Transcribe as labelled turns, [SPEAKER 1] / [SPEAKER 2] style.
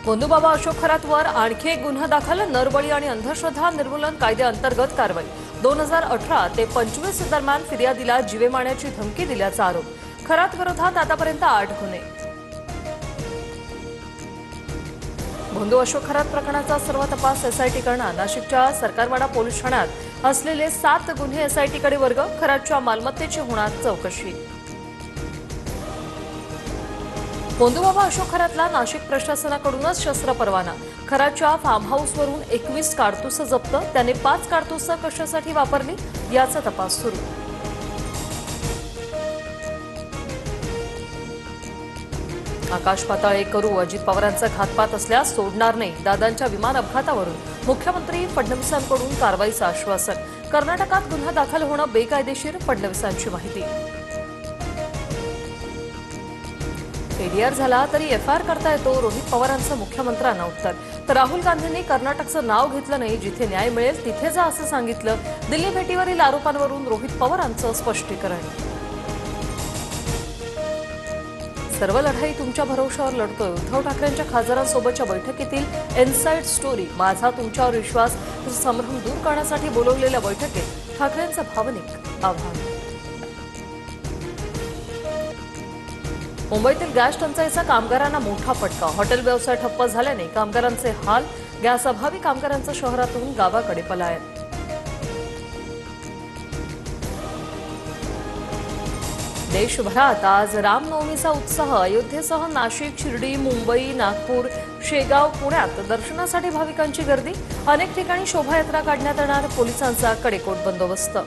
[SPEAKER 1] गोंदूबाबा अशोक खरातवर आणखी एक गुन्हा दाखल। नरबळी आणि अंधश्रद्धा निर्मूलन कायद्याअंतर्गत कारवाई। 2018 ते 25 दरम्यान फिर्यादीला जीवे मारण्याची धमकी दिल्याचा आरोप। खरात विरोधात आतापर्यंत 8 गुन्हे। गोंदू अशोक खरात प्रकरणाचा सर्व तपास एसआयटी करणार। नाशिकच्या सरकारवाडा पोलीस ठाण्यात असलेले 7 गुन्हे एसआयटीकडे वर्ग। खरातच्या मालमत्तेची होणार चौकशी। गोंदूबाबा अशोक खरातला नाशिक प्रशासनाकडूनच शस्त्र परवाना। खरातच्या फार्म हाऊसवरून 21 कारतूस जप्त। त्याने 5 कारतूस कशासाठी वापरली याचा तपास सुरू। आकाश पाताळ एक करू। अजित पवारांचा घातपात असल्यास सोडणार नाही। दादांच्या विमान अपघातावरून मुख्यमंत्री फडणवीसांकडून कारवाईचं आश्वासन। कर्नाटकात गुन्हा दाखल होणं बेकायदेशीर, फडणवीसांची माहिती। एडीआर झाला तरी एफआयआर करता येतो, रोहित पवारांचं मुख्यमंत्र्यांना उत्तर। तर राहुल गांधींनी कर्नाटकचं नाव घेतलं नाही, जिथे न्याय मिळेल तिथे जा असं सांगितलं। दिल्ली भेटीवरील आरोपांवरून रोहित पवारांचं स्पष्टीकरण। सर्व लढाई तुमच्या भरोशावर लढतोय। उद्धव ठाकरेंच्या खासदारांसोबतच्या बैठकीतील इनसाइड स्टोरी। माझा तुमच्यावर विश्वास संभ्रम दूर करण्यासाठी बोलवलेल्या बैठकीत ठाकरेंचं भावनिक आभार। मुंबईतील गॅस टंचाईचा कामगारांना मोठा फटका। हॉटेल व्यवसाय ठप्प झाल्याने कामगारांचे हाल। गॅस अभावी कामगारांचं शहरातून गावाकडे पलायन। देशभरात आज रामनवमीचा उत्साह। अयोध्येसह नाशिक, शिर्डी, मुंबई, नागपूर, शेगाव, पुण्यात दर्शनासाठी भाविकांची गर्दी। अनेक ठिकाणी शोभायात्रा काढण्यात येणार। पोलिसांचा कडेकोट बंदोबस्त।